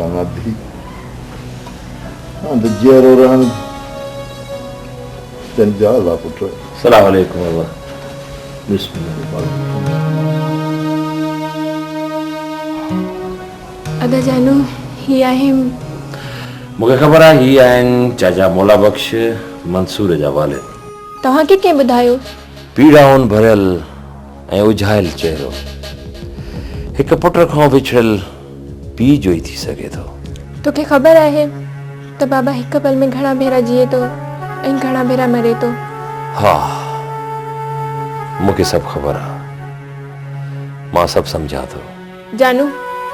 चङा थी हाणे त जीअरो रहण जंजाल आहे पुट। सलाम अलैकुम बाबा। बिस्मिल्लाह। अदा जानू ही आहे मूंखे ख़बर आहे ही आहिनि चाचा मौला बख्श मंसूर जा वालिद। तव्हांखे कंहिं ॿुधायो? पीड़ाउनि भरियल ऐं उझायल चहिरो हिकु पुट खां विछड़ियल पीउ जो ई थी सघे थो। तोखे ख़बर आहे त बाबा हिकु पल में घणा भेरा जिए थो ऐं घणा भेरा मरे थो। हा मूंखे सभु ख़बर आहे, मां सभु सम्झां थो। जानू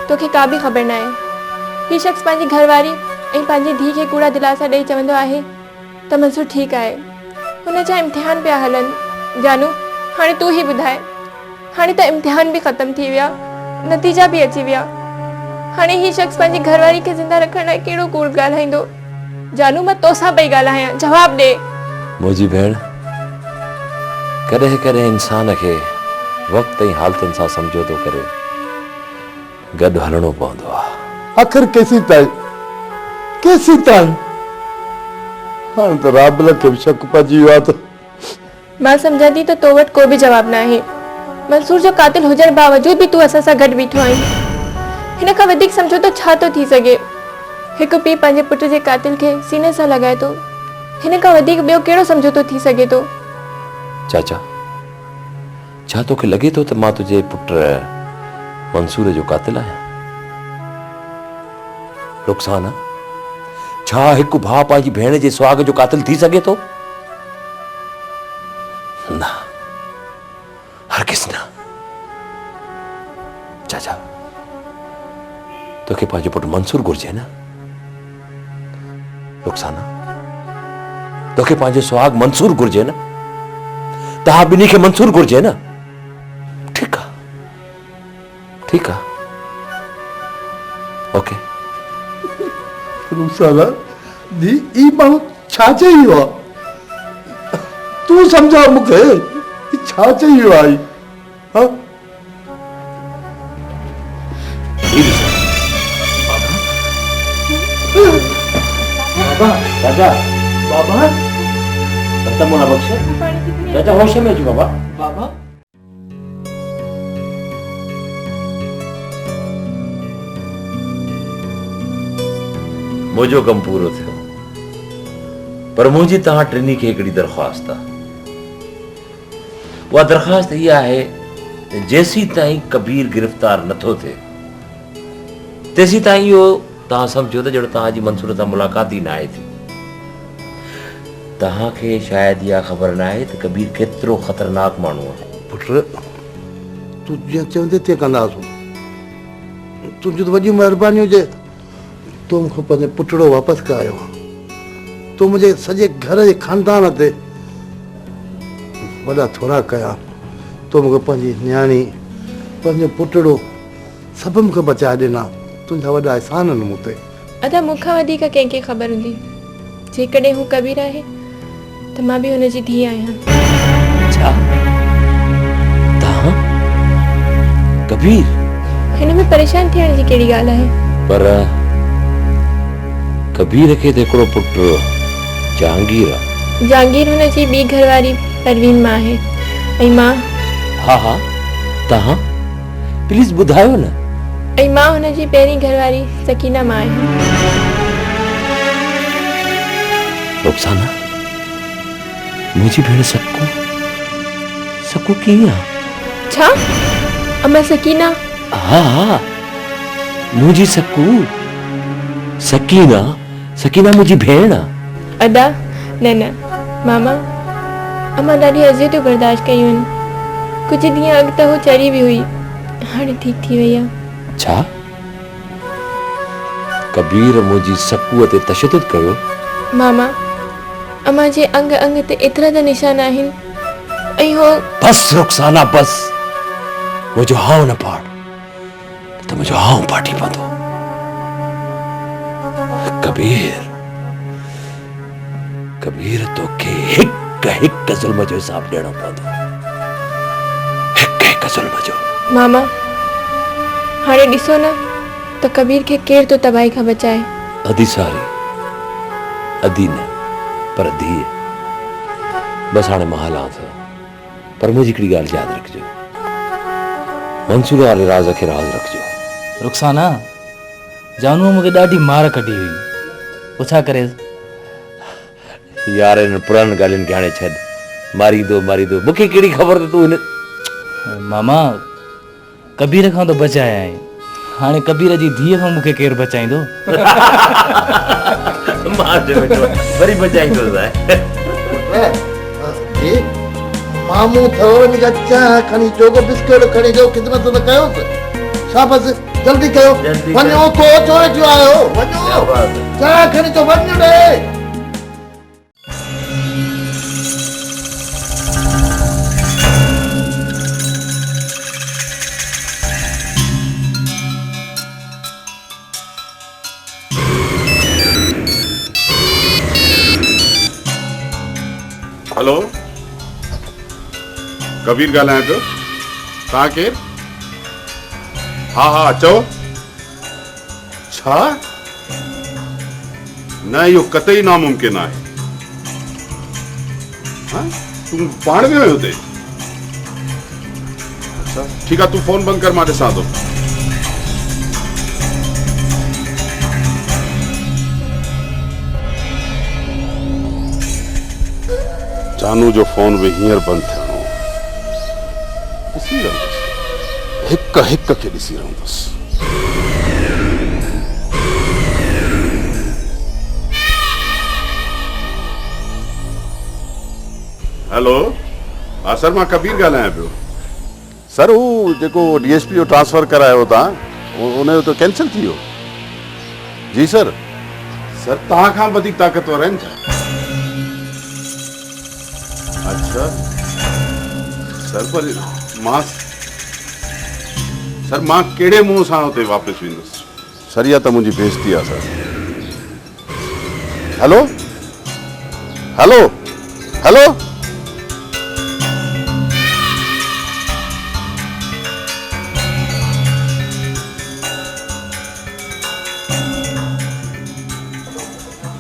तोखे का बि ख़बर न आहे। हीउ शख़्स पंहिंजी घरवारी ऐं पंहिंजी धीउ खे कूड़ा दिलासा ॾेई चवंदो आहे त मंसूर ठीकु आहे। हुन जा इम्तिहान पिया हलनि। जानू हाणे तूं ई ॿुधाए, हाणे त इम्तिहान बि ख़तमु थी विया, नतीजा बि अची विया। हाणे हीउ शख़्स पंहिंजी घरवारी खे ज़िंदा रखण लाइ कहिड़ो कूड़ ॻाल्हाईंदो? जानू मां तोसां पई ॻाल्हायां, जवाबु ॾे। मुंहिंजी भेण, कॾहिं कॾहिं इंसान खे वक़्त ऐं हालतुनि सां समझौतो करे गॾु हलणो पवंदो आहे। आख़िर केसी ताईं हाणे त राबल खे बि शक पइजी वियो आहे त मां सम्झां थी त तो वटि को बि जवाबु न आहे। मंसूर जो कातिल हुजण बावजूद बि तूं असां सां गॾु बीठो आहीं। हिन खां वधीक समझौतो छा थो थी सघे? हिकु पीउ पंहिंजे पुट जे कातिल खे सीने सां लॻाए थो, हिन खां वधीक ॿियो कहिड़ो समझौतो थी सघे थो? चाचा, छा तोखे लॻे थो त मां तुंहिंजे पुट मंसूर जो कातिल आहियां? रुखसाना, छा हिकु भाउ पंहिंजी भेण जे सुहाग जो कातिल थी सघे थो? न, हरगिज़ न। चाचा, तोखे पंहिंजो पुटु मंसूर घुर्जे न? रुखसाना, तोखे पंहिंजो सुहाग मंसूर घुर्जे न? तव्हां ॿिन्ही खे मंसूर घुर्जे न? ठीकु आहे, ठीकु आहे, ओके। रुखसाना दी ई माण्हू छा चई वियो आहे? तूं सम्झा मूंखे छा चई वियो आहे? हा बाबा, चाचा, बाबा बता मोला बख्श। चाचा होश में अचो बाबा। बाबा मुंहिंजो कमु पूरो थियो, पर मुंहिंजी तव्हां टिनी खे हिकिड़ी दरख़्वास्त आहे। उहा दरख़्वास्त इहा आहे त जेसीं ताईं कबीर गिरफ़्तार नथो थिए तेसीं ताईं इहो तव्हां सम्झो त ॼणो तव्हांजी मंसूर सां मुलाक़ात ई न आहे थी। तव्हांखे शायदि इहा ख़बर न आहे त कबीर केतिरो ख़तरनाक माण्हू आहे। पुट तूं जीअं चवंदे तीअं कंदासीं। तुंहिंजी त वॾी महिरबानी हुजे, तूं मूंखे पंहिंजो पुटड़ो वापसि करायो। तूं मुंहिंजे सॼे घर जे ख़ानदान ते वॾा थोरा कया। तूं मूंखे पंहिंजी न्याणी, पंहिंजो पुटड़ो सभु मूंखे बचाए ॾिना। तुंहिंजा वॾा एहसान आहिनि मूं ते। अदा मूंखां वधीक कंहिंखे ख़बर हूंदी। जेकॾहिं हू कबीर आहे त मां बि हुनजी धीउ आहियां। छा? तव्हां कबीर? हिन में परेशान थियण जी कहिड़ी ॻाल्हि आहे? पर कबीर खे त हिकिड़ो पुटु जहांगीर आहे। जहांगीर हुनजी ॿी घरवारी परवीन मां आहे ऐं मां। हा हा, तव्हां प्लीज़ ॿुधायो न। ऐं मां हुनजी पहिरीं घरवारी सकीना मां आहियां। रुखसाना, मुंहिंजी भेण सकू, सकू कीअं आहे? छा? अमा सकीना? हा हा, मुंहिंजी सकू, सकीना, सकीना मुंहिंजी भेण आहे। अदा न न मामा, अमा ॾाढी अज़ियतूं बर्दाश्त कयूं आहिनि। कुझु ॾींहं अॻु त हू चरी बि हुई, हाणे ठीकु थी वई आहे। छा? कबीर मुंहिंजी सकूअ ते तशद्दुद कयो? मामा, अमा जे अंग अंग ते एतिरा त निशान आहिनि ऐं हो। बस रुखसाना बस, मुंहिंजो हाउ न पाड़ त मुंहिंजो हाउ पाटी पवंदो। कबीर तोखे हिकु हिकु ज़ुल्म जो हिसाब ॾियणो पवंदो, हिकु हिकु ज़ुल्म जो। मामा हाणे ॾिसो न, तो कबीर के केर तो तबाही का बचाए। अधी सारी अधी न पर अधी है। बस हाणे मां हलां थो, पर मुंहिंजी हिकिड़ी ॻाल्हि यादि रखिजो, मंसूर वारे राज़ खे राज़ रखिजो। रुखसाना, जानू मूंखे ॾाढी मार कढी हुई, पोइ छा करे? यार इन पुराणी ॻाल्हियुनि खे हाणे छॾ, मारींदो मूंखे कहिड़ी ख़बर त तूं हिन मामा कबीर खां तो बचाया आहीं, हाणे कबीर जी धीअ खां मूंखे केरु बचाईंदो? वरी बचाईंदो। मामू थव वञी चाह खणी चोको बिस्किट खणी जो ख़िदमत न कयोसि। शाबाश, जल्दी कयो, वञो को चोर जो आयो, वञो चाह खणी तो वञ रे। हेलो, कबीर ॻाल्हायां पियो। तव्हां केरु? हा चओ। छा? न, इहो कतई नामुमकिन आहे। तूं पाण वियो आहीं हुते? अच्छा ठीकु आहे, तूं फोन बंदि कर, मां ॾिसां थो। जानू जो फोन भी हींअर बंदि थियणो, ॾिसी रहंदुसि, हिक हिक खे ॾिसी रहंदुसि। हेलो, हा सर, मां कबीर ॻाल्हायां पियो। सर, हू जेको DSP जो ट्रांसफर करायो तव्हां, उनजो त कैंसिल थी वियो। जी सर, तव्हां खां वधीक ताक़तवर आहिनि छा? अच्छा सर, पर मां कहिड़े मुंहं सां हुते वापसि वेंदुसि? सर, इहा त मुंहिंजी बेइज़ती आहे sir. Hello hello hello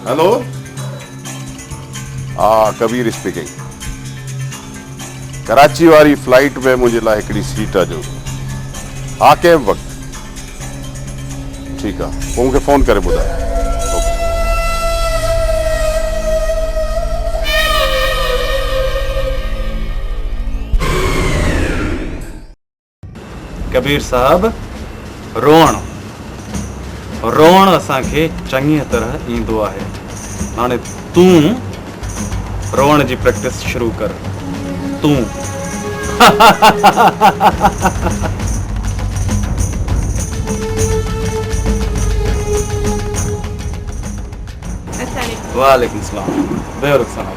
hello, हा कबीर स्पीकिंग। कराची वारी फ्लाइट में मुझे लाइ हिकिड़ी सीट ॾियो। हा, कंहिं वक़्तु। ठीकु आहे, पोइ मूंखे फ़ोन करे ॿुधायो। कबीर साहब, रोअण असांखे चङी तरह ईंदो आहे। हाणे तूं रोअण जी प्रैक्टिस शुरू कर। तूं वालेकुम सलाम। बेहो रुखसाना,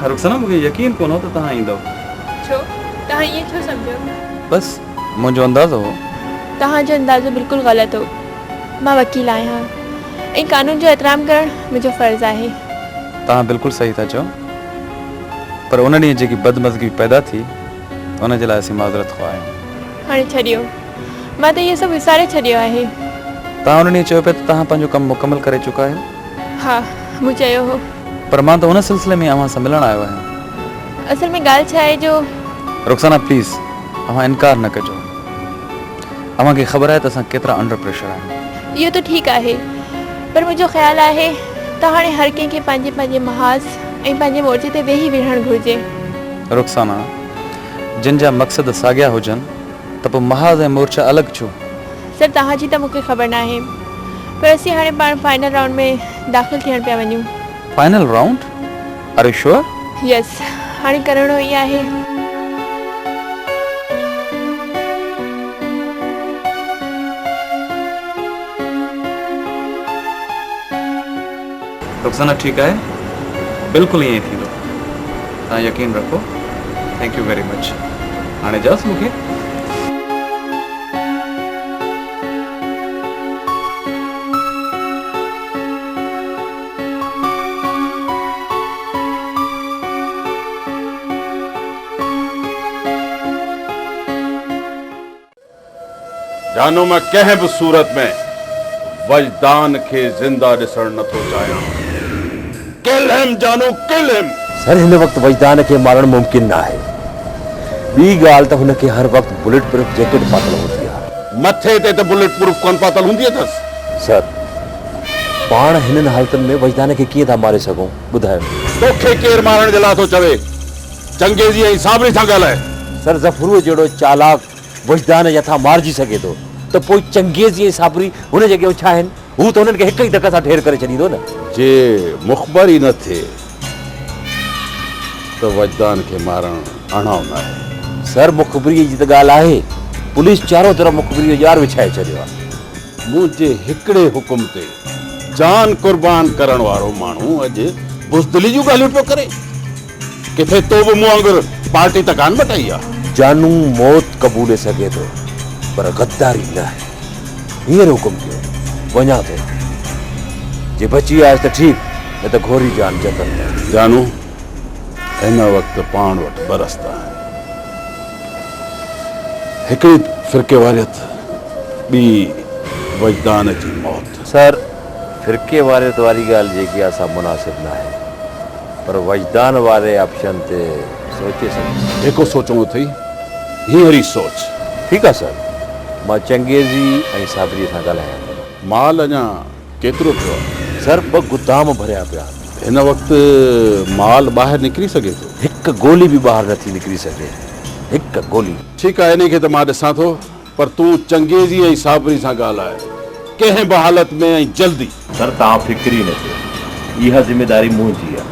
रुखसाना, मूंखे यकीन कोन हो त तव्हां ईंदव। छो? तव्हां ये छो समझो? बस मुंहिंजो अंदाज़ो हो। तव्हांजो अंदाज़ो बिल्कुलु ग़लति हो। मां वकील आहियां ऐं कानून जो एहतराम करणु मुंहिंजो फ़र्ज़ु आहे। तव्हां बिल्कुलु सही था चओ, पर उन ॾींहुं जेकी बदमज़गी पैदा थी, उन जे लाइ असीं माज़रत ख़्वाह आहियूं। हाणे छॾियो, मां त इहो सभु विसारे छॾियो आहे। तव्हां उन ॾींहुं चयो पिया त तव्हां पंहिंजो कमु मुकमल करे चुका आहियो। हा, मूं चयो हो। पर मां त उन सिलसिले में अव्हां सां मिलणु आयो आहियां। असल में ॻाल्हि छा आहे जो रुखसाना प्लीज़, अव्हां इनकार न कजो। अव्हांखे ख़बर आहे त असां केतिरा अंडर प्रेशर आहियूं। इहो त ठीकु आहे, पर मुंहिंजो ख़्यालु आहे त हाणे हर कंहिंखे पंहिंजे पंहिंजे महाज़ ऐं पंहिंजे मोर्चे ते वेही विढ़णु घुरिजे। रुखसाना, जिन जा मक़सद साॻिया हुजनि त पोइ महाज़ ऐं मोर्चा अलॻि छो? सर, तव्हांजी त मूंखे ख़बर न आहे, पर असीं हाणे पाण फाइनल राउंड में दाख़िल थियण पिया वञूं। Final round? Are you sure? Yes, हाणे करणो ई आहे। रुखसाना ठीकु आहे, बिल्कुलु ईअं थींदो, तव्हां यकीन रखो। Thank U very much. हाणे जास मूंखे जानो मैं कंहिं बि सूरत में वजदान खे ज़िंदा ॾिसण नथो चाहियां। किल हिम जानो, किल हिम। सर हिन वक्त वजदान खे मारण मुमकिन न आहे। ॿी ॻाल्हि त हुनखे हर वक्त बुलेट प्रूफ जैकेट पातल हूंदी आहे। मथे ते त बुलेट प्रूफ कोन पातल हूंदी अथसि। सर पाण हिननि हालतुनि में वजदान खे कीअं था मारे सघूं ॿुधायो। तोखे केरु मारण जे लाइ थो चवे? चंगेज़ी ऐं साबरी सां ॻाल्हाए। सर ज़फरूअ जहिड़ो चालाक वजदान जे हथां मारिजी सघे थो त पोइ चंगेज़ी ऐं साबरी हुन जे अॻियां छा आहिनि? हू त हुननि खे हिक ई धक सां ढेर करे छॾींदो न। जे मुख़बर ई न थिए त वजदान खे मारण अणाव न आहे। सर मुखबिरीअ जी त ॻाल्हि आहे। पुलिस चारों तरफ़ मुखबिरी जो जार विछाए छॾियो आहे। मुंहिंजे हिकिड़े हुकुम ते जान कुर्बान करण वारो माण्हू अॼु बुज़दिली जूं ॻाल्हियूं पियो करे। किथे तो बि मूं वांगुरु पार्टी त कान मटाई आहे। जानू मौत क़बूले सघे थो पर गद्दारी न आहे। हींअर हुकुम कयो वञा थो। जे बची आहे त ठीकु, न त घोरी जान जतन कर। जानू हिन वक़्तु पाण वटि ॿ रस्ता आहिनि। हिकिड़ी फ़िरके वारियत, ॿी वजदान जी मौत। सर फ़िरके वारियत वारी ॻाल्हि जेकी आहे असां मुनासिब न आहे, पर वजदान वारे ऑप्शन ते सोचे सघूं। जेको सोचणो अथई हींअर ई सोच। ठीकु आहे सर, मां चंगेज़ी ऐं साबरीअ सां ॻाल्हायां थो। माल अञा केतिरो पियो आहे? सर 2 गुदाम भरिया पिया। हिन वक़्तु माल ॿाहिरि निकिरी सघे थो? हिकु गोली बि ॿाहिरि नथी निकिरी सघे, हिकु गोली। ठीकु आहे, इन खे त मां ॾिसां थो, पर तूं चंगेज़ी ऐं साबरी सां ॻाल्हाए कंहिं बि हालत में ऐं जल्दी। सर तव्हां फिक्र ई न कयो, इहा ज़िमेदारी मुंहिंजी आहे।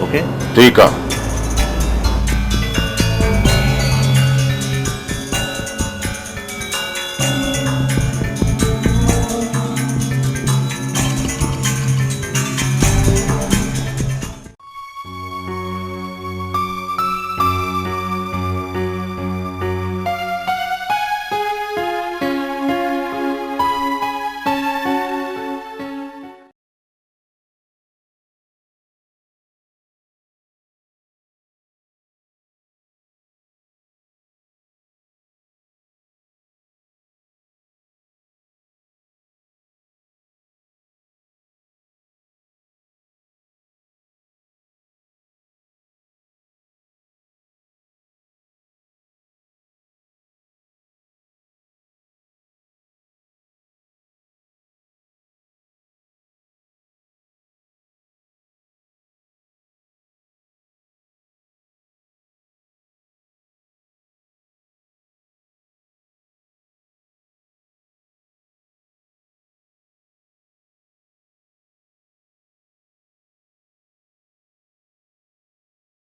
ओके ठीकु आहे।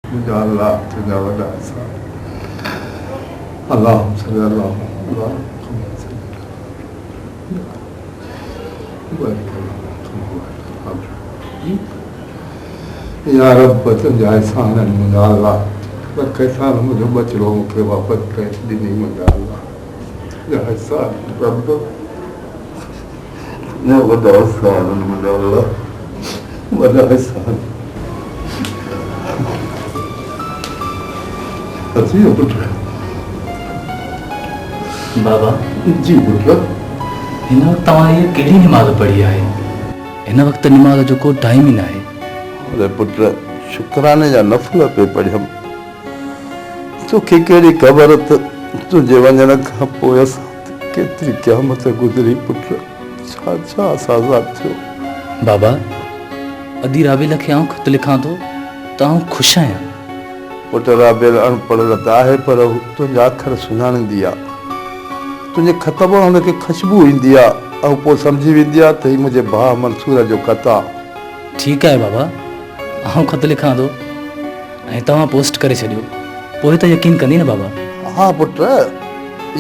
मुंहिंजा अल्लाह तुंहिंजा वॾा अहसान। अल्लाह सल्लल्लाहु या रब तुंहिंजा अहसान आहिनि मुंहिंजा अल्लाह। लख अहसान मुंहिंजो बचिड़ो मूंखे वापसि करे ॾिनी मुंहिंजा अल्लाह। तुंहिंजा अहसान रब, तुंहिंजा वॾा अहसान आहिनि मुंहिंजा अल्लाह, वॾा अहसान। बाबा जी पुत्र, हिन वक़्तु तव्हां इहा कहिड़ी निमाज़ पढ़ी आहे? हिन वक़्तु निमाज़ जो को टाइम ई न आहे। अरे पुत्र शुक्राने जा नफ़ल पे पढ़ियमि। तोखे कहिड़ी ख़बर त तुंहिंजे वञण खां पोइ असां केतिरी क़यामत गुज़री पुत्र। छा छा असाज़ात थियो। बाबा अदी राबेल खे आउं ख़त लिखां थो त आउं ख़ुशि आहियां। पुट राबेल अनपढ़ त आहे पर हू तुंहिंजा अखर सुञाणींदी आहे। तुंहिंजे ख़त मां हुनखे ख़ुशबू ईंदी आहे ऐं पोइ सम्झी वेंदी आहे त हीउ मुंहिंजे भाउ मंसूर जो ख़त आहे। ठीकु आहे बाबा, आउं ख़त लिखां थो ऐं तव्हां पोस्ट करे छॾियो, पोइ त यकीन कंदी न बाबा? हा पुट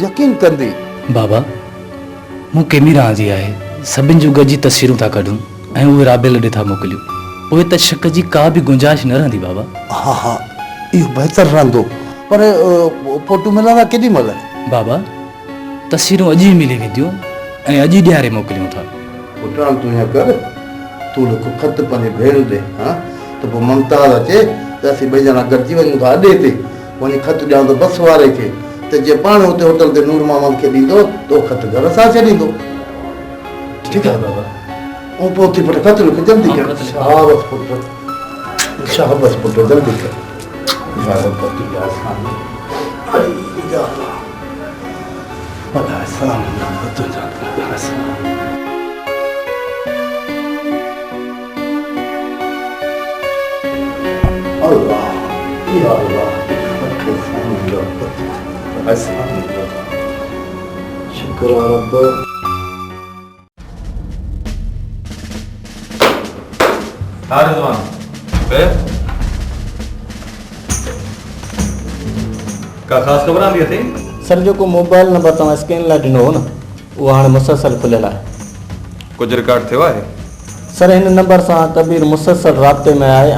यकीन कंदी। बाबा मूं कैमरा जी आहे, सभिनि जूं गॾिजी तस्वीरूं था कढूं ऐं उहे राबेल ॾे था मोकिलियूं, पोइ त शक जी का बि गुंजाइश न रहंदी बाबा। हा हा इहो बहितर रहंदो, पर फोटू मिलंदा केॾी महिल? बाबा तस्वीरूं अॼु ई मिली वेंदियूं ऐं अॼु ई ॾियारे मोकिलियूं था। पुटाल तूं हीअं कर, तूं लिखो ख़त पंहिंजे भेण ॾे, हा त पोइ मुमताज़ अचे त असीं ॿई ॼणा गॾिजी वञूं था अॾे ते, वञी ख़त ॾियां त बस वारे खे, त जे पाण हुते होटल ते नूर मामन खे ॾींदो तो खत घर सां छॾींदो। ठीक है बाबा। ऐं पोइ थी पुटु खत लिख जल्दी हाँ, कर। खत लिख। शाबाश पुटु, शाबाश पुटु, जल्दी कर। इजाज़त कर, इजाज़त। अरे या अल्लाह। अल्लाह सलाम तुझा। अल्लाह या अल्लाह। शुक्र रब। हाँ रिजवान, फिर का ख़ास ख़बर आंदी थी? सर जेको मोबाइल नंबर तव्हां स्कैन लाइ ॾिनो हो न उहो हाणे मुसलसल खुलियल आहे। कुछ रिकॉर्ड थियो आहे? सर हिन नंबर सां कबीर मुसलसल राब्ते में आहे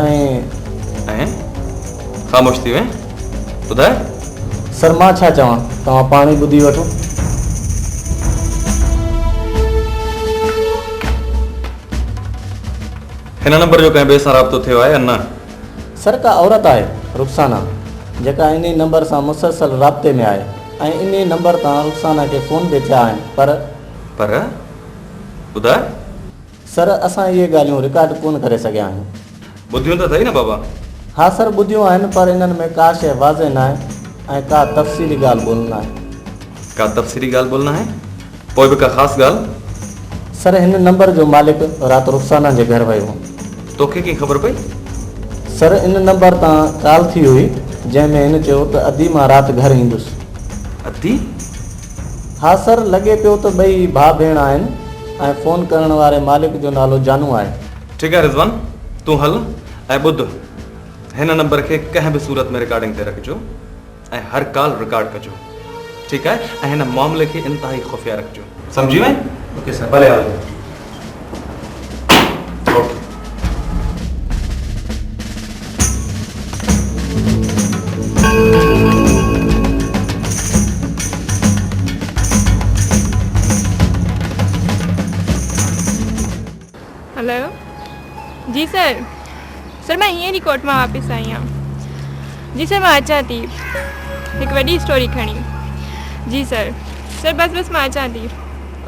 ऐं ख़ामोश थी वएं? ॿुधाए। सर मां छा चवां, तव्हां पाण ई ॿुधी वठो। हिन नंबर जो कंहिं ॿिए सां राब्तो थियो आहे या न? सर का औरत आहे रुखसाना जेका इन नंबर सां मुसलसल राब्ते में आहे ऐं इन नंबर तां रुखसाना खे फ़ोन बि थिया आहिनि पर ॿुधाए। सर असां इहे ॻाल्हियूं रिकॉर्ड कोन करे सघिया आहियूं। ॿुधियूं त अथई न बाबा? हाँ सर ॿुधियूं आहिनि पर इन्हनि में का शइ वाज़े न आहे ऐं का तफ़सीली ॻाल्हि ॿोल न आहे। का तफ़सीली ॻाल्हि बोलना है? पोइ बि का ख़ासि ॻाल्हि? सर हिन नंबर जो मालिक राति रुखसाना जे घर वियो हो। तोखे कीअं ख़बर पई? सर इन नंबर तां कॉल थी हुई जंहिंमें हिन चयो त अधी मां राति घर ईंदुसि। अधी? हाँ सर लॻे पियो त ॿई भाउ भेण आहिनि ऐं फ़ोन करण वारे मालिक जो नालो जानू आहे। ठीकु आहे रिज़वान, तूं हल ऐं ॿुध, हिन नंबर खे कंहिं बि सूरत में रिकॉर्डिंग ते रखिजो ऐं हर कॉल रिकॉर्ड कजो। ठीकु आहे? ऐं हिन मामले खे इंतिहाई ख़ुफ़िया रखिजो। सम्झी वएं? ओके सर, भले हलो। हेलो जी सर। सर मैं हींअर ई कोर्ट मां वापसि आई आहियां। जी सर मां अचां थी हिकु वॾी स्टोरी खणी। जी सर। सर बस मां अचां थी।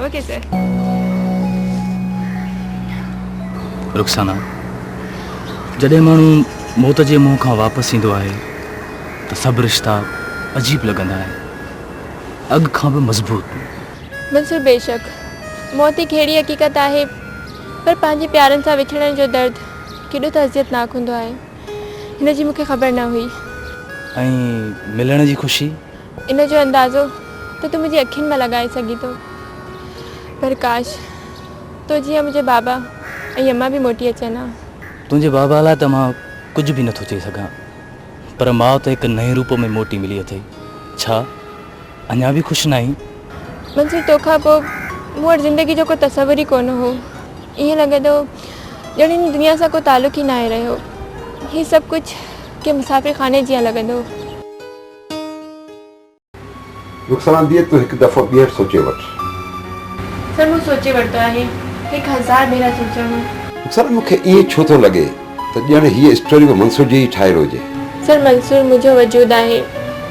Okay sir. रुखसाना जॾहिं माण्हू मौत जे मुंहं खां वापसि ईंदो आहे त सभु रिश्ता अजीब लॻंदा आहिनि, अॻु खां बि मज़बूत। मंसूर बेशक मौत हिकु अहिड़ी हक़ीक़त आहे पर पंहिंजे प्यारनि सां विछड़ण जो दर्द केॾो त अज़ियतनाक हूंदो आहे, हिन जी मूंखे ख़बर न हुई। ऐं मिलण जी ख़ुशी, इन जो अंदाज़ो त तूं मुंहिंजी अखियुनि में लॻाए सघीं थो, पर काश तो जीअं मुंहिंजे बाबा ऐं अम्मा बि मोटी अचनि हा। तुंहिंजे बाबा लाइ त मां कुझु बि नथो चई सघां, पर माउ त हिकु नए रूप में मोटी मिली अथई। छा अञा बि ख़ुशि न आहीं? मंसूर तोखां पोइ मूं वटि ज़िंदगी जो को तसवुर ई कोन हो। ईअं लॻे थो ॼण हिन दुनिया सां को तालुक़ ई न आहे रहियो। हीउ सभु कुझु के मुसाफ़िर खाने जीअं लॻंदो। रुखसाना दिए तूं हिकु दफ़ो ॿीहर सोचे वठ। सर मूं सोचे वरितो आहे, 1000 भेरा सोचियो। रुखसाना मूंखे ईअं छो थो लॻे त ॼण हीअ स्टोरी बि मंसूर जी ई ठाहियल हुजे। सर मंसूर मुंहिंजो वजूद आहे,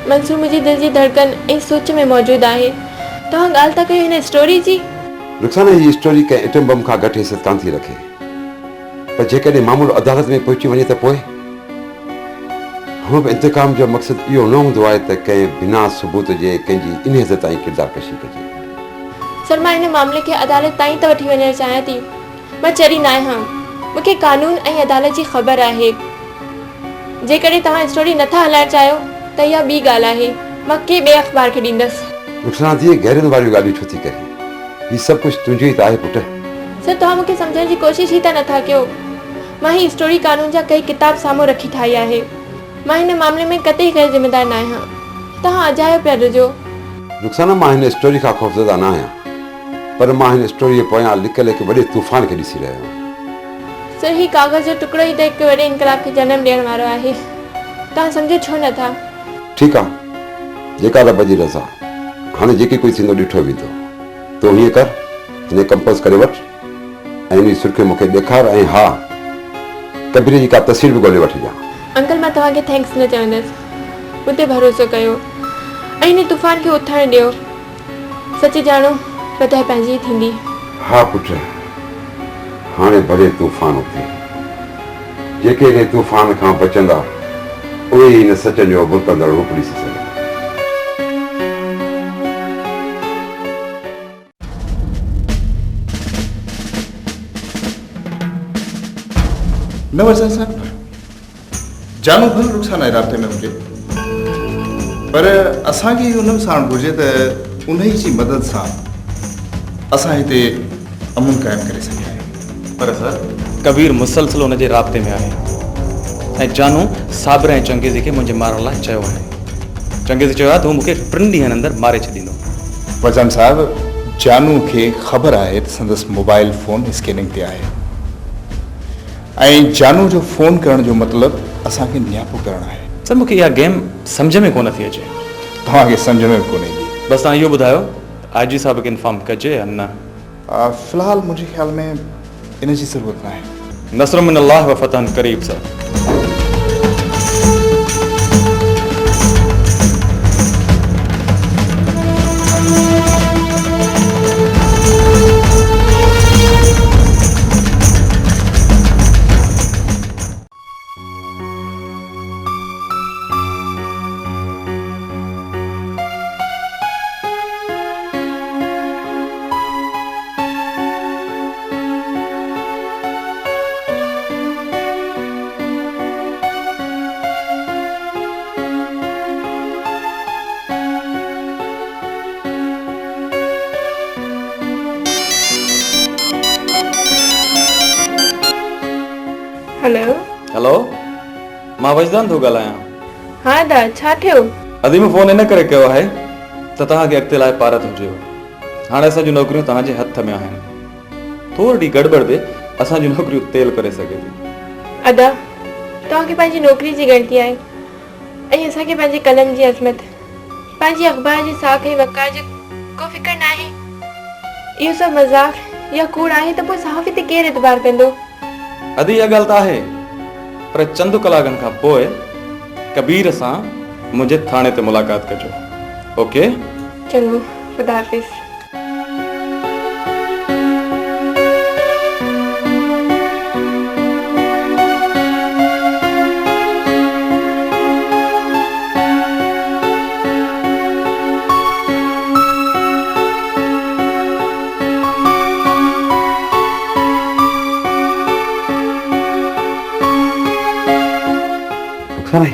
मंसूर मुंहिंजी दिलि जी धड़कन ऐं सोच में मौजूदु आहे। तव्हां ॻाल्हि था कयो हिन स्टोरी जी? रुखसाना हीअ स्टोरी कंहिं एटम बम खां घटि हैसियत कान थी रखे, पर जेकॾहिं मामूलो अदालत में पहुची वञे त पोइ हूअं बि इंतकाम जो मक़सदु इहो न हूंदो आहे त कंहिं बिना सबूत जे कंहिंजी इन इज़त ताईं किरदार कशी कजे। सर मां हिन मामले खे अदालत ताईं त वठी वञणु चाहियां थी। मां चरी न आहियां, मूंखे कानून ऐं अदालत जी ख़बर आहे। जेकॾहिं तव्हां स्टोरी नथा हलाइणु चाहियो त इहा ॿी ॻाल्हि आहे, मां कंहिं ॿिए अख़बार खे ॾींदसि। रुखसाना दिए गहरनि वारियूं ॻाल्हियूं छो थी करे? हीउ सभु कुझु तुंहिंजो ई त आहे पुटु। सर तव्हां मूंखे सम्झण जी कोशिश ई त नथा कयो। मां हीअ स्टोरी कानून जा कई किताब साम्हूं रखी ठाही आहे। मां हिन मामले में कतई गैर ज़िम्मेदार न आहियां। तव्हां अजायो पिया ॾिजो। रुखसाना मां हिन स्टोरी खां ख़ौफ़ज़दा न आहियां, पर मां हिन स्टोरी जे पोयां लिकियल हिकु वॾे तूफ़ान खे ॾिसी रहियो आहियां। सर हीउ कागज़ जो टुकड़ो ई त हिकु वॾे इनकलाब खे जनमु ॾियण वारो आहे। तव्हां सम्झो छो नथा? ठीकु आहे, जेका रब जी रज़ा, हाणे जेके कोई थींदो ॾिठो वेंदो। तूं हीअं कर, हिन कंपोज़ करे वठि ऐं इन सुर्खियूं मूंखे ॾेखार ऐं हा कबीर जी का तस्वीर बि ॻोल्हे वठी जा। अंकल मां तव्हांखे थैंक्स न चवंदसि, मूं ते भरोसो कयो ऐं हिन तूफ़ान खे उथण ॾियो। सच ॼाणो फतह पंहिंजी थींदी। हाँ पुट, हाणे भले तूफ़ान उथे। जेके इन तूफ़ान खां बचंदा उहे ई इन सच जो भुतंदड़ रूप ॾिसी सघंदा। न वज़न साहब, जानू भल रुखसाना राब्ते में हुजे, पर असांखे इहो न विसारणु घुरिजे त उन जी मदद सां असां हिते अमन क़ाइमु करे सघिया आहियूं। पर सर कबीर मुसलसिल हुन जे राब्ते में आहे ऐं जानू साबिर ऐं चंगेज़ी खे मुंहिंजे मारण लाइ चयो आहे। चंगेज़ी चयो आहे त हू मूंखे 3 ॾींहंनि अंदरि मारे छॾींदो। वज़न साहब, जानू खे ख़बर आहे त संदसि मोबाइल फ़ोन स्कैनिंग ते आहे ऐं जानू जो फ़ोन करण जो मतिलबु असांखे नियापो करणु आहे। सर मूंखे इहा गेम सम्झ में कोन थी अचे। तव्हांखे सम्झ में कोन ईंदी। बसि तव्हां इहो ॿुधायो IG साहिब खे इंफॉर्म कजे या न? फ़िलहाल मुंहिंजे ख़्याल में इन जी ज़रूरत न आहे। नसर मिन अल्लाह व फतहन करीब सर। हेलो हेलो, मां वजदान थो ॻाल्हायां। हाँ दा, छा थियो? अदी में फ़ोन इन करे कयो आहे त तव्हांखे अॻिते लाइ पारत हुजेव। हाणे असां जूं नौकरियूं तव्हांजे हथ में आहिनि। थोरी गड़बड़ बि असां जूं नौकरियूं तेल करे सघे थी। अदा, तव्हांखे पंहिंजी नौकरी जी ॻणती आहे ऐं असांखे पंहिंजे कलम जी अज़मत, पंहिंजी अख़बार जी साख ऐं वक़ार जो को फ़िक्र न आहे। इहो सभु मज़ाक़ या कूड़ आहे त पोइ सहाफ़ी ते केरु एतबार कंदो? अदी इहा ॻाल्हि त आहे, पर चंद कलाकनि खां पोइ कबीर सां मुंहिंजे थाणे ते मुलाक़ात कजो। ओके? चङो, ख़ुदा हाफ़िज़।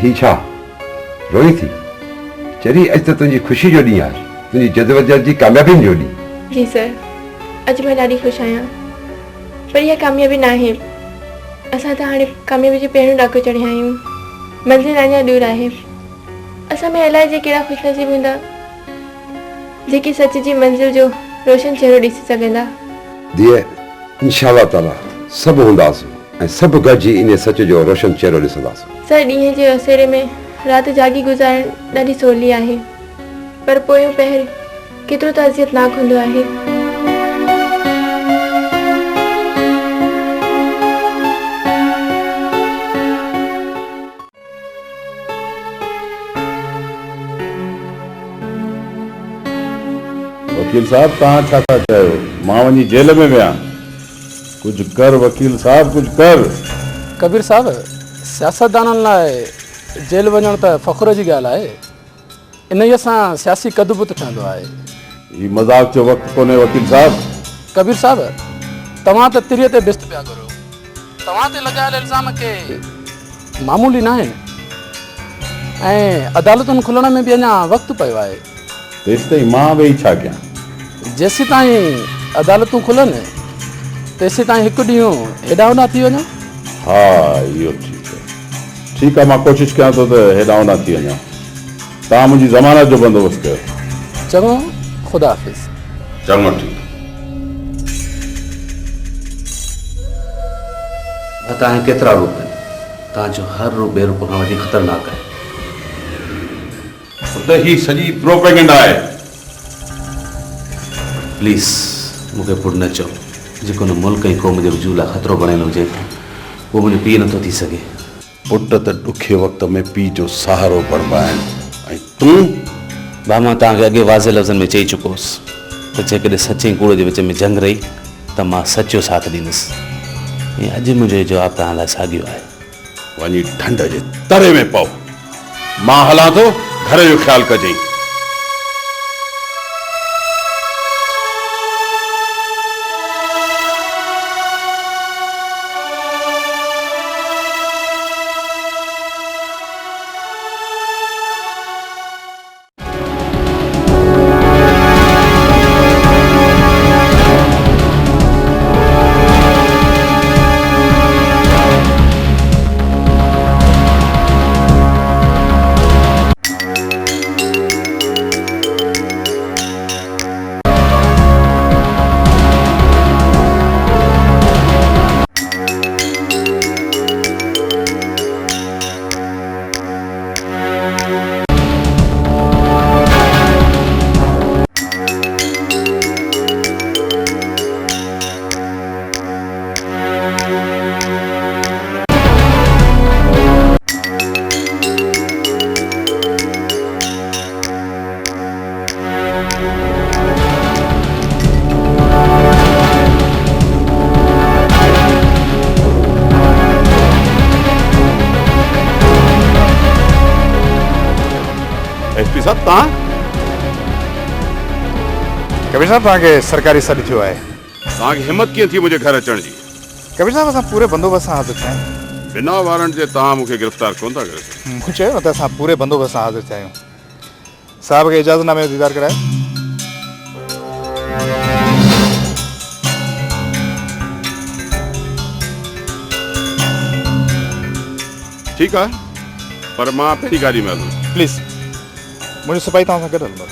ही छा रोई थी? चरी अॼु त तुंहिंजी ख़ुशी जो ॾींहुं आहे, तुंहिंजी जदवजहद जी कामयाबियुनि जो ॾींहुं। जी सर, अॼु मां ॾाढी ख़ुशि आहियां, पर इहा कामयाबी न आहे। असां त हाणे कामयाबी जो पहिरियों ॾाको चढ़िया आहियूं। मंज़िल अञा दूर आहे। असां में अलाए जे कहिड़ा ख़ुशनसीब हूंदा जेकी सच जी मंज़िल जो रोशन चेहरो ॾिसी सघंदा। धीअ, इंशाअल्लाह ताला सभु हूंदासीं ऐं सभु गॾिजी इन सच जो रोशन चेहरो ॾिसंदासीं। सर, ॾींहं जे असेरे में राति जागी गुज़ारणु ॾाढी सवली आहे, पर पोयों पहर केतिरो त अज़ियतनाक हूंदो आहे। वकील साहब, तव्हां छा था चयो? मां वञी जेल में वियां? कुझु कर वकील साहब, कुझु कर। कबीर साहब, सियासतदाननि लाइ जेल वञणु त फ़ख़्र जी ॻाल्हि आहे। इन सां सियासी कदुबुत ठहंदो आहे। ही मज़ाक जो वक़्तु कोन्हे वकील साहब। कबीर साहब, तव्हां त तिरीअ ते बिस्त पिया करो। तव्हां ते लॻायल इल्ज़ाम के मामूली न आहिनि ऐं अदालतुनि खुलण में बि अञा वक़्तु पियो आहे। तेसि ताईं मां वेही छा कयां? जेसि ताईं अदालतूं खुलनि तेसि ताईं हिकु ॾींहुं हेॾा होॾा थी वञो। हा, इहो ठीकु आहे। मां कोशिशि कयां थो त हेॾा होॾा थी वञा। तव्हां मुंहिंजी ज़मानत जो बंदोबस्तु कयो। चङो, ख़ुदा हाफ़िज़। चङो, ठीकु। तव्हां केतिरा रूप आहिनि? तव्हांजो हर रूप ॿिए रूप खां वधीक ख़तरनाक आहे। त ही सॼी प्रोपेगेंडा आहे। प्लीज़ मूंखे पुट न चओ। जेको न मुल्क ऐं क़ौम जे वजूद लाइ ख़तरो बणियल हुजे उहो मुंहिंजो पीउ नथो थी सघे। पुट त ॾुखे वक़्त में पीउ जो सहारो बणिबा आहिनि ऐं तूं भाउ मां तव्हांखे अॻे वाज़े लफ़्ज़नि में चई चुकोसि त जेकॾहिं सचे ऐं कूड़ जे विच में जंग रही त मां सचो साथ ॾींदुसि ऐं अॼु मुंहिंजो जवाबु तव्हां लाइ साॻियो आहे। वञी ठंड जे तरे में पओ, मां हलां थो, घर जो ख़्यालु कजांइ। एसपी साहब तव्हां? कबीर साहब तव्हांखे सरकारी सॾु थियो आहे। तव्हांखे हिमत कीअं थी मुंहिंजे घर अचण जी? कबीर साहब असां पूरे बंदोबस्त सां हाज़िर थिया आहियूं। बिना वारंट जे तव्हां मूंखे गिरफ़्तार कोन था करे सघो। मूं चयो न त असां पूरे बंदोबस्त सां हाज़िर थिया आहियूं। साहब खे इजाज़तनामे जो दीदार करायो। ठीकु आहे, पर मां पंहिंजी गाॾी में हलंदुसि। प्लीज़ मुंहिंजो सिपाही तव्हां सां गॾु हलंदो।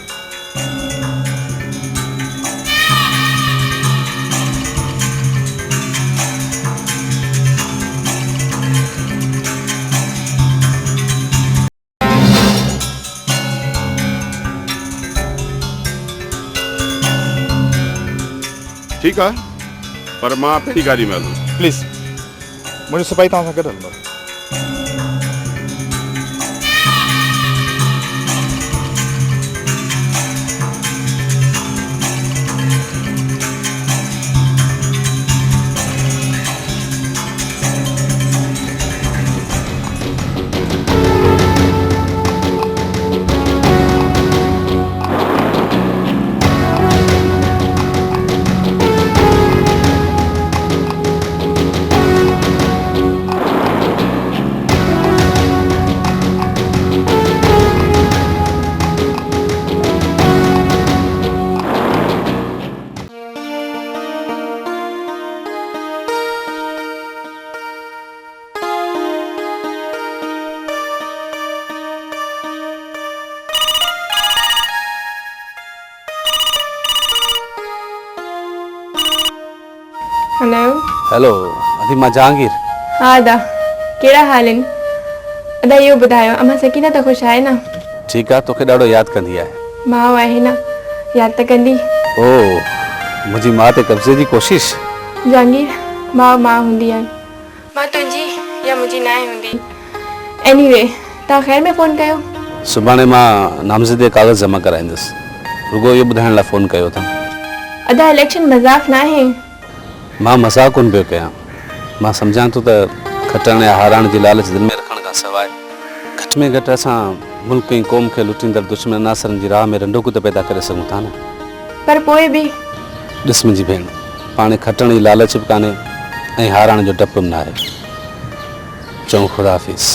ठीकु आहे, पर मां पंहिंजी गाॾी में हलंदुसि। प्लीज़ मुंहिंजो सिपाही तव्हां सां गॾु हलंदो। हेलो हेलो अदी मां जहांगीर। हाँ अदा, कहिड़ा हाल आहिनि? अदा इहो ॿुधायो, अम्मा सकीना त ख़ुशि आहे न? ठीकु आहे, तोखे ॾाढो यादि कंदी आहे। माउ आहे न, यादि त कंदी। ओ मुंहिंजी माउ ते कब्ज़े जी कोशिश? जहांगीर, माउ हूंदी आहे, मां तुंहिंजी या मुंहिंजी न हूंदी। एनीवे, तव्हां ख़ैर में फ़ोन कयो? सुभाणे मां नामज़दगी कागज़ जमा कराईंदुसि, रुगो इहो ॿुधाइण लाइ फ़ोन कयो अथमि। अदा इलेक्शन मज़ाक़ न आहे। मां मज़ाक़ कोन पियो कयां, मां सम्झां थो त खटण या हाराइण जी लालच दिलि में रखण खां सवाइ घटि में घटि असां मुल्क ऐं क़ौम खे लुटींदड़ दुश्मन अनासरनि जी राह में रंडोकू त पैदा करे सघूं था न। पर पोइ बि ॾिस मुंहिंजी भेण, पाण खटण जी लालच बि कान्हे ऐं हाराइण जो डपु बि न आहे। चऊं ख़ुदा हाफ़िज़।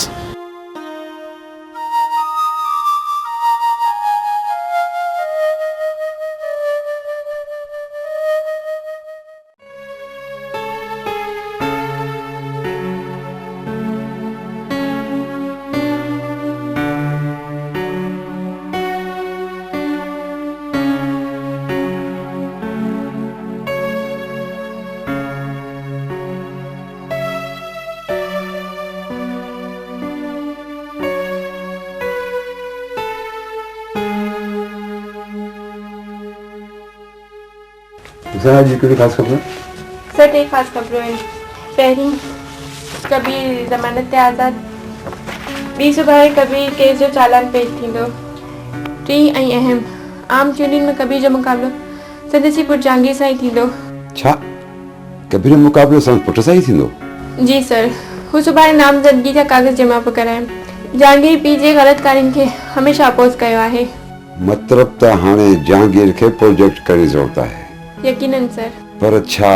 जी कहिड़ी ख़ासि ख़बर? सर टे ख़ासि ख़बरूं आहिनि। पहिरीं, कबीर ज़मानत ते आज़ादु। ॿी सुभाणे कबीर केस जो चालान पेश थींदो। टी ऐं अहम आम चूंडियुनि में कबीर जो मुक़ाबिलो सदसीपुर जहांगीर सां ई थींदो। छा कबीर जो मुक़ाबिलो संदसि पुट सां ई थींदो? जी सर, हू सुभाणे नामज़दगी जा कागज़ जमा पियो कराइनि। जहांगीर पीउ जे ग़लति कार्यनि खे हमेशह अपोज़ कयो आहे। मतिलब त हाणे जहांगीर खे प्रोजेक्ट करणी ज़रूरत आहे। यकीनन सर। पर छा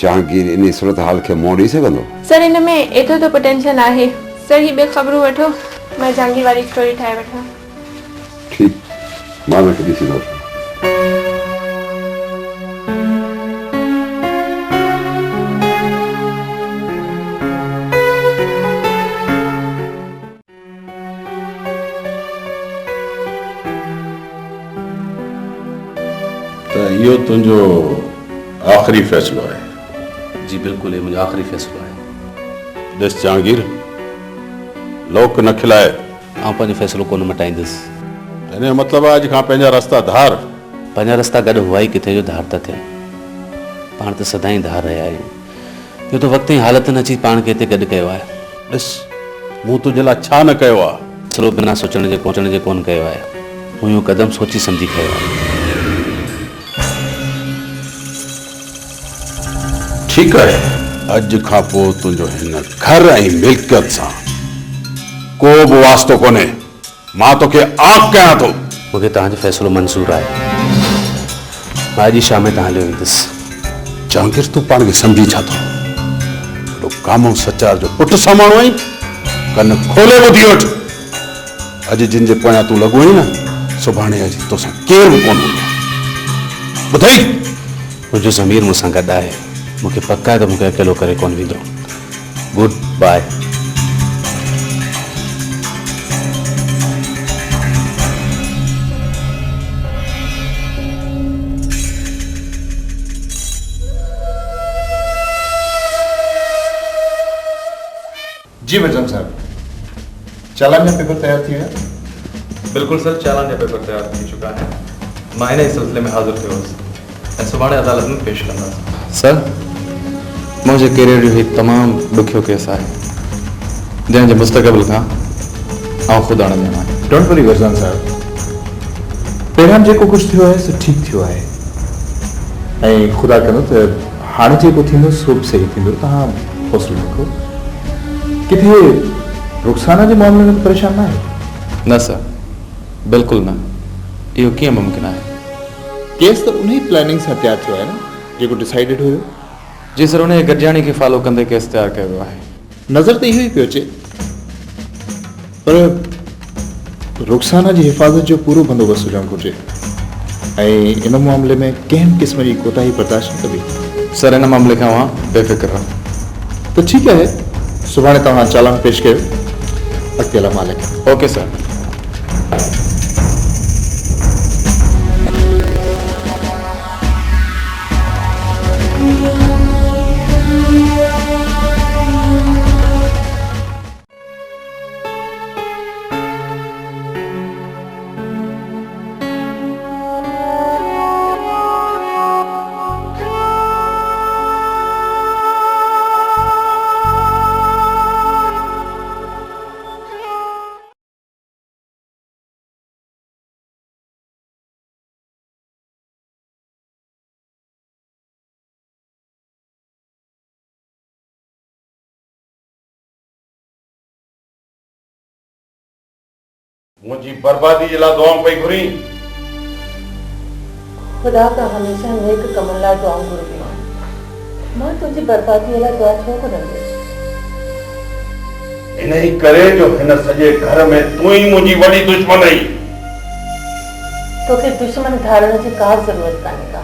जहांगीर इन सूरत हाल खे मोड़ी सघंदो? सर इन में एतिरो तो पोटेंशियल आहे। सर ही ॿिए ख़बरूं वठो, मां जहांगीर वारी स्टोरी ठाहे वठां। ठीकु, मां हुनखे ॾिसींदुसि। त इहो तुंहिंजो आख़िरी फ़ैसिलो आहे? जी बिल्कुलु, ये मुंहिंजो आख़िरी फ़ैसिलो आहे। ॾिस जहांगीर, लोक न खिलाए। आउं पंहिंजो फ़ैसिलो कोन मटाईंदुसि। हिन जो मतिलबु आहे अॼु खां पंहिंजा रस्ता धार। पंहिंजा रस्ता गॾु हुआ ई किथे जो धार था थियनि। पाण त सदाईं धार रहिया आहियूं। इहो त वक़्तु ई हालत न अची पाण खे हिते गॾु कयो आहे। ॾिस, मूं तुंहिंजे लाइ छा न कयो आहे। सिलो बिना सोचण जे पहुचण जे कोन कयो आहे। मूं इहो क़दम सोची सम्झी खयो आहे। ठीकु आहे, अॼु खां पोइ तुंहिंजो हिन घर ऐं मिल्कियत सां को बि वास्तो कोन्हे। मां तोखे आग कयां थो। मूंखे तव्हांजो फ़ैसिलो मंज़ूर आहे। मां अॼु शाम में तव्हां हलियो ईंदुसि। जहांगीर, तूं पाण खे सम्झी छा थो? एॾो कामो सचार जो पुट सां माण्हू आहीं। कन खोले ॿुधी वठि। अॼु जिन जे पोयां तूं लॻो आहीं न, सुभाणे अॼु तोसां केरु बि कोन हूंदो। ॿुधई? मुंहिंजो ज़मीर मूंसां गॾु आहे। मूंखे पक आहे त मूंखे अकेलो करे कोन वेंदो। Good by. जी वजन साहब, चालान जा पेपर तैयार थी विया? बिल्कुल सर, चालान जा पेपर तैयार थी चुका है। मां इन सिलसिले में हाज़िर थियो ऐं सुभाणे अदालत में पेश कंदासीं। सर, मुंहिंजे कैरियर जो ही तमामु ॾुखियो केस आहे, जंहिंजे मुस्तक़बिल खां आउं ख़ुदि अणॼाण आहियां। डोंट वरी वज़न साहब, पहिरियां जेको कुझु थियो आहे सो ठीकु थियो आहे ऐं ख़ुदा कंदो त हाणे जेको थींदो सो बि सही थींदो। तव्हां हौसलो रखो। किथे रुखसाना जे मामले में परेशान न आहे? न सर, बिल्कुलु न। इहो कीअं मुमकिन आहे? केस त उन ई प्लानिंग सां तयारु थियो आहे न जेको डिसाइडेड हुयो। जी सर, उन गॾिजाणी खे फॉलो कंदे केस तयारु कयो वियो आहे। नज़र त इहो ई पियो अचे, पर रुखसाना जी हिफ़ाज़त जो पूरो बंदोबस्तु हुजणु घुरिजे ऐं इन मामले में कंहिं क़िस्म जी कोताही बर्दाश्त न कबी। सर, इन मामले खां मां बेफ़िक्र रहो। त ठीकु आहे, सुभाणे तव्हां चालान पेश कयो। अॻिते अला मालिक। Okay sir. मुंहिंजी बर्बादी जे लाइ दुआऊं पई घुरी। खुदा का हमेशा नेक कमनि लाइ दुआऊं घुरबियूं आहिनि। मां तुंहिंजी बर्बादीअ लाइ दुआ छो कंदसि? इन ई करे जो हिन सॼे घर में तूं ई मुंहिंजी वॾी दुश्मन आहीं। तोखे दुश्मन धारण जी का ज़रूरत कान्हे का।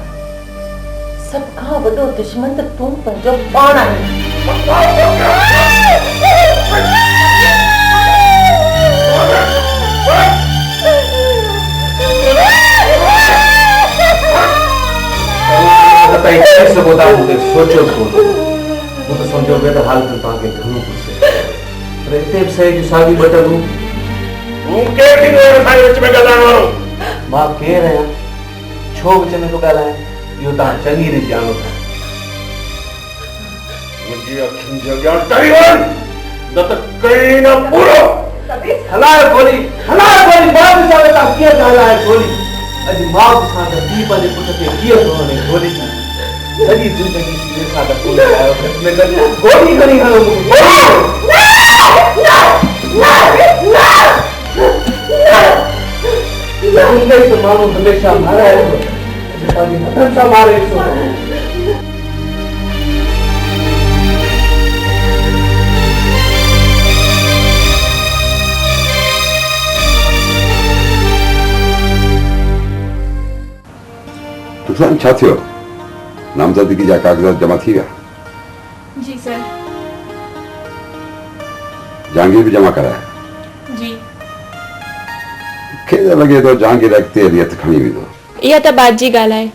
सभ खां वॾो दुश्मन त तूं पंहिंजो पाण आहीं। सोचो तो समझो वे तो हाल तव्हांखे घणो पुछे पर हिते बि सही साॻी बटलूं तूं केरु थींदो असांजे विच में ॻाल्हाइण वारो? मां केरु आहियां, छो विच में थो ॻाल्हायां, इहो तव्हां चङी रीति ॼाणो था। मुंहिंजी अखियुनि जे अॻियां टरी वञ, न त कई न पूरो। हलाए गोली बात सां तव्हां कीअं हलाए गोली अॼु मां बि सां त पीउ पंहिंजे पुट खे कीअं थो हले गोली सां सॼी ज़िंदगी सीने सां त कोन आयो में गॾु गोली खणी हलो मूंखे त माण्हू हमेशह माराए पंहिंजे हथनि सां मारे थो नुकसान छा थियो नामज़दगी जा कागज़ात जमा थी विया जी सर जहांगीर भी जमा कराया जी खे लॻे थो जहांगीर अॻिते हली हथ खणी वेंदो इहा त बात जी ॻाल्हि आहे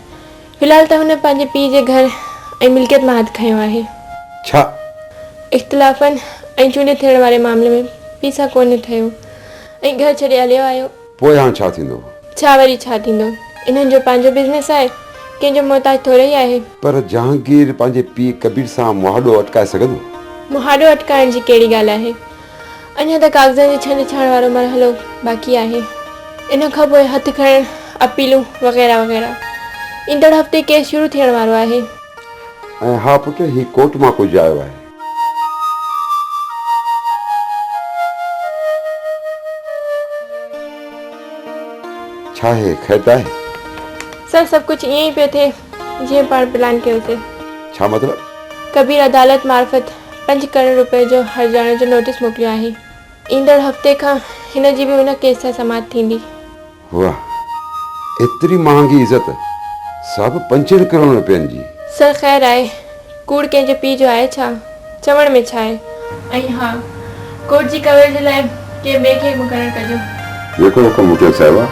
फ़िलहाल त हुन पंहिंजे पीउ जे घर ऐं मिल्कियत मां हथु खयो आहे छा इख़्तिलाफ़नि ऐं चूंडे थियण वारे मामले में पीउ सां कोन ठहियो ऐं घर छॾे हलियो आयो पोइ हाणे छा थींदो छा वरी छा थींदो इन्हनि जो पंहिंजो बिज़नेस आहे कंहिंजो मोहताज थोरे ई आहे पर जहांगीर पंहिंजे पीउ कबीर सां मुहाॾो अटकाए सघंदो मुहाॾो अटकाइण जी कहिड़ी ॻाल्हि आहे अञा त कागज़नि जी छंड छाण वारो मरहलो बाक़ी आहे इन खां पोइ हथु खणणु अपीलूं वग़ैरह वग़ैरह ईंदड़ हफ़्ते केस शुरू थियण वारो आहे ऐं हा पुट ही कोर्ट मां कुझु आयो आहे छा आहे ख़ैर आहे सर सभु कुझु ईअं ई पियो थिए जीअं पाण प्लान कयोसीं छा मतिलब कबीर अदालत मार्फत 5 करोड़ रुपए जो हर्जाणे जो नोटिस मोकिलियो आहे ईंदड़ हफ़्ते खां हिन जी बि हुन केस सां समाप्त थींदी वाह एतिरी महांगी इज़त सभु 5 करोड़ रुपयनि जी सर ख़ैर आहे कूड़ कंहिंजे पीउ जो आहे छा चवण में छा आहे ऐं हा कोर्ट जी कवरेज लाइ कंहिं ॿिए खे मुक़ररु कजो जेको हुकुम मुखियल साहिबा